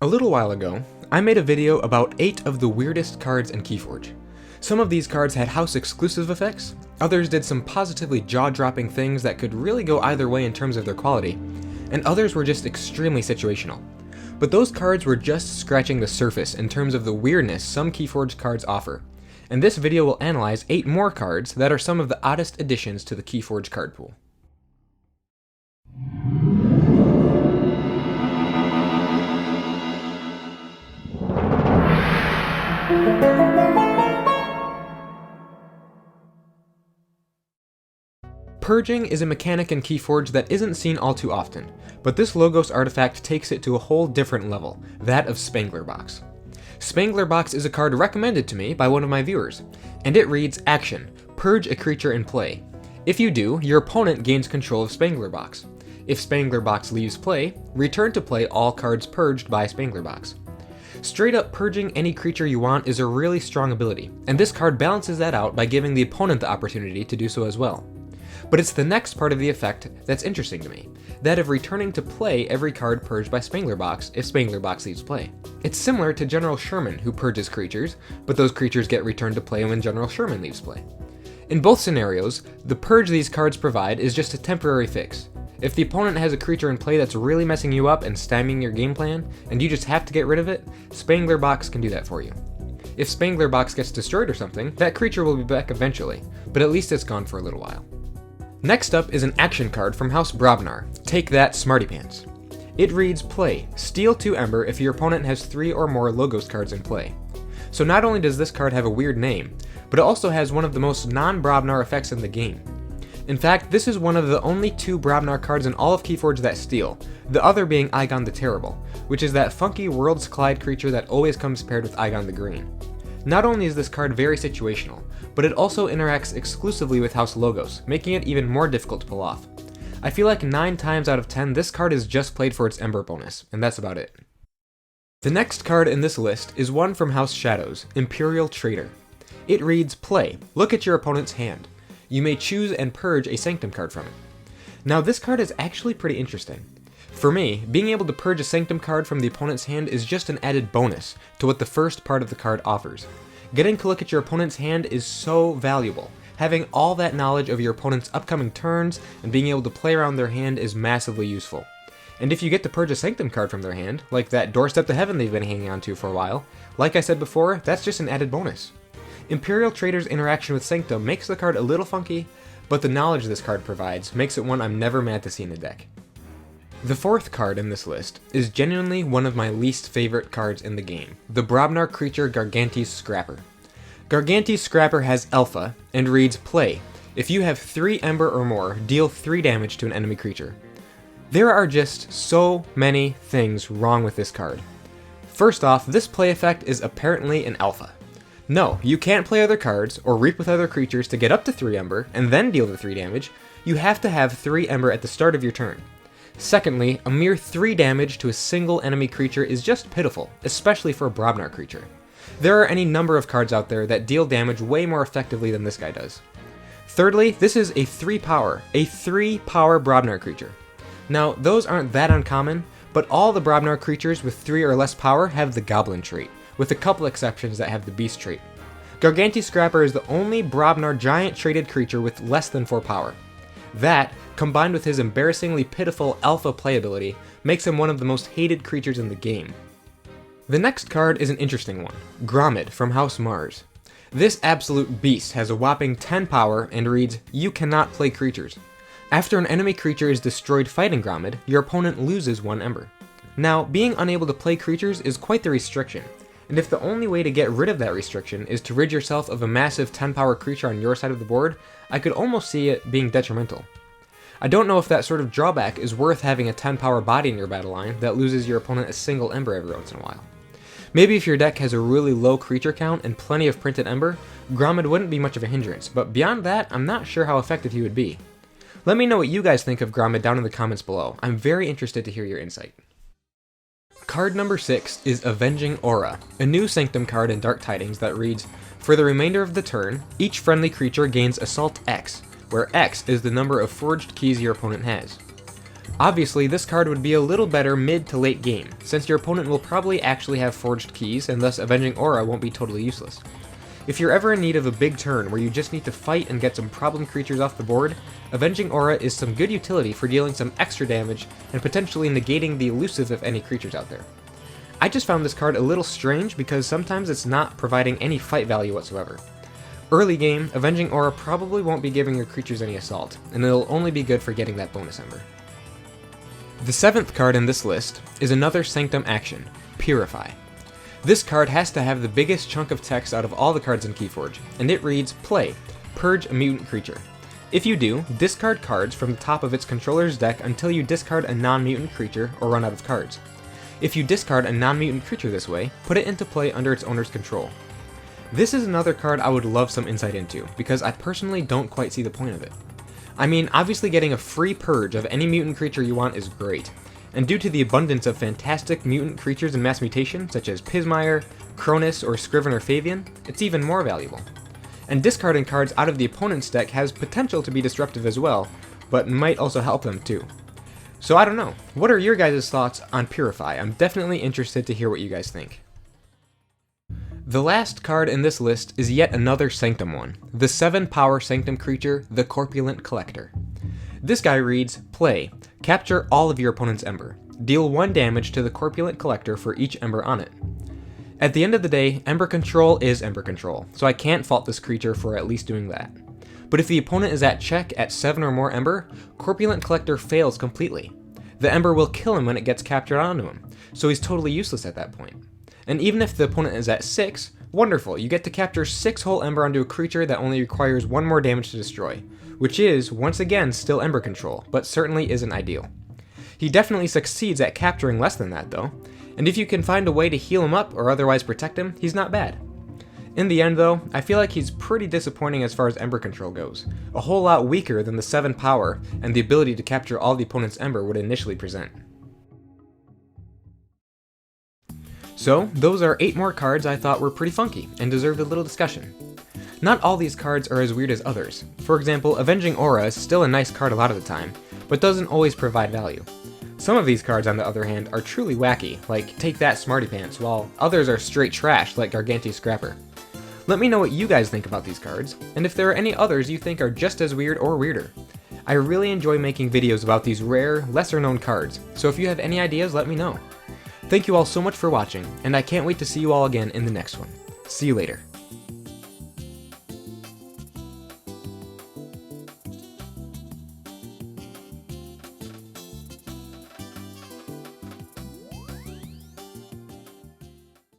A little while ago, I made a video about 8 of the weirdest cards in KeyForge. Some of these cards had house exclusive effects, others did some positively jaw-dropping things that could really go either way in terms of their quality, and others were just extremely situational. But those cards were just scratching the surface in terms of the weirdness some KeyForge cards offer, and this video will analyze 8 more cards that are some of the oddest additions to the KeyForge card pool. Purging is a mechanic in KeyForge that isn't seen all too often, but this Logos artifact takes it to a whole different level, that of Spangler Box. Spangler Box is a card recommended to me by one of my viewers, and it reads, Action, purge a creature in play. If you do, your opponent gains control of Spangler Box. If Spangler Box leaves play, return to play all cards purged by Spangler Box. Straight up purging any creature you want is a really strong ability, and this card balances that out by giving the opponent the opportunity to do so as well. But it's the next part of the effect that's interesting to me, that of returning to play every card purged by Spangler Box if Spangler Box leaves play. It's similar to General Sherman, who purges creatures, but those creatures get returned to play when General Sherman leaves play. In both scenarios, the purge these cards provide is just a temporary fix. If the opponent has a creature in play that's really messing you up and stymieing your game plan, and you just have to get rid of it, Spangler Box can do that for you. If Spangler Box gets destroyed or something, that creature will be back eventually, but at least it's gone for a little while. Next up is an action card from House Brobnar, Take That Smartypants. It reads, Play, steal 2 Ember if your opponent has 3 or more Logos cards in play. So not only does this card have a weird name, but it also has one of the most non-Brobnar effects in the game. In fact, this is one of the only 2 Brobnar cards in all of KeyForge that steal, the other being Aegon the Terrible, which is that funky Worlds Collide creature that always comes paired with Aegon the Green. Not only is this card very situational, but it also interacts exclusively with House Logos, making it even more difficult to pull off. I feel like 9 times out of 10 this card is just played for its Ember bonus, and that's about it. The next card in this list is one from House Shadows, Imperial Traitor. It reads, Play, look at your opponent's hand. You may choose and purge a Sanctum card from it. Now this card is actually pretty interesting. For me, being able to purge a Sanctum card from the opponent's hand is just an added bonus to what the first part of the card offers. Getting to look at your opponent's hand is so valuable. Having all that knowledge of your opponent's upcoming turns and being able to play around their hand is massively useful. And if you get to purge a Sanctum card from their hand, like that Doorstep to Heaven they've been hanging on to for a while, like I said before, that's just an added bonus. Imperial Traitor's interaction with Sanctum makes the card a little funky, but the knowledge this card provides makes it one I'm never mad to see in a deck. The fourth card in this list is genuinely one of my least favorite cards in the game, the Brobnar creature Gargantes Scrapper. Gargantes Scrapper has Alpha, and reads, Play, if you have 3 Ember or more, deal 3 damage to an enemy creature. There are just so many things wrong with this card. First off, this play effect is apparently an Alpha. No, you can't play other cards, or reap with other creatures to get up to 3 Ember, and then deal the 3 damage. You have to have 3 Ember at the start of your turn. Secondly, a mere 3 damage to a single enemy creature is just pitiful, especially for a Brobnar creature. There are any number of cards out there that deal damage way more effectively than this guy does. Thirdly, this is a 3 power Brobnar creature. Now, those aren't that uncommon, but all the Brobnar creatures with 3 or less power have the Goblin trait, with a couple exceptions that have the Beast trait. Gargantes Scrapper is the only Brobnar giant traded creature with less than 4 power. That, combined with his embarrassingly pitiful Alpha playability, makes him one of the most hated creatures in the game. The next card is an interesting one, Grommid from House Mars. This absolute beast has a whopping 10 power and reads, You cannot play creatures. After an enemy creature is destroyed fighting Grommid, your opponent loses 1 Ember. Now, being unable to play creatures is quite the restriction, and if the only way to get rid of that restriction is to rid yourself of a massive 10 power creature on your side of the board, I could almost see it being detrimental. I don't know if that sort of drawback is worth having a 10 power body in your battle line that loses your opponent a single Ember every once in a while. Maybe if your deck has a really low creature count and plenty of printed Ember, Grommid wouldn't be much of a hindrance, but beyond that, I'm not sure how effective he would be. Let me know what you guys think of Grommid down in the comments below. I'm very interested to hear your insight. Card number 6 is Avenging Aura, a new Sanctum card in Dark Tidings that reads, For the remainder of the turn, each friendly creature gains Assault X, where X is the number of forged keys your opponent has. Obviously, this card would be a little better mid to late game, since your opponent will probably actually have forged keys, and thus Avenging Aura won't be totally useless. If you're ever in need of a big turn where you just need to fight and get some problem creatures off the board, Avenging Aura is some good utility for dealing some extra damage and potentially negating the elusive of any creatures out there. I just found this card a little strange because sometimes it's not providing any fight value whatsoever. Early game, Avenging Aura probably won't be giving your creatures any assault, and it'll only be good for getting that bonus Ember. The 7th card in this list is another Sanctum action, Purify. This card has to have the biggest chunk of text out of all the cards in KeyForge, and it reads, play, purge a mutant creature. If you do, discard cards from the top of its controller's deck until you discard a non-mutant creature or run out of cards. If you discard a non-mutant creature this way, put it into play under its owner's control. This is another card I would love some insight into, because I personally don't quite see the point of it. I mean, obviously getting a free purge of any mutant creature you want is great, and due to the abundance of fantastic mutant creatures in Mass Mutation, such as Pismire, Cronus, or Scrivener Fabian, it's even more valuable. And discarding cards out of the opponent's deck has potential to be disruptive as well, but might also help them too. So I don't know, what are your guys' thoughts on Purify? I'm definitely interested to hear what you guys think. The last card in this list is yet another Sanctum one, the 7-power Sanctum creature, the Corpulent Collector. This guy reads, play, capture all of your opponent's Ember. Deal 1 damage to the Corpulent Collector for each Ember on it. At the end of the day, Ember Control is Ember Control, so I can't fault this creature for at least doing that. But if the opponent is at check at 7 or more Ember, Corpulent Collector fails completely. The Ember will kill him when it gets captured onto him, so he's totally useless at that point. And even if the opponent is at 6, wonderful, you get to capture 6 whole Ember onto a creature that only requires 1 more damage to destroy, which is, once again, still Ember Control, but certainly isn't ideal. He definitely succeeds at capturing less than that though, and if you can find a way to heal him up or otherwise protect him, he's not bad. In the end though, I feel like he's pretty disappointing as far as Ember Control goes, a whole lot weaker than the 7 power and the ability to capture all the opponent's Ember would initially present. So, those are 8 more cards I thought were pretty funky and deserved a little discussion. Not all these cards are as weird as others. For example, Avenging Aura is still a nice card a lot of the time, but doesn't always provide value. Some of these cards, on the other hand, are truly wacky, like Take That Smartypants, while others are straight trash, like Gargantes Scrapper. Let me know what you guys think about these cards, and if there are any others you think are just as weird or weirder. I really enjoy making videos about these rare, lesser known cards, so if you have any ideas, let me know. Thank you all so much for watching, and I can't wait to see you all again in the next one. See you later.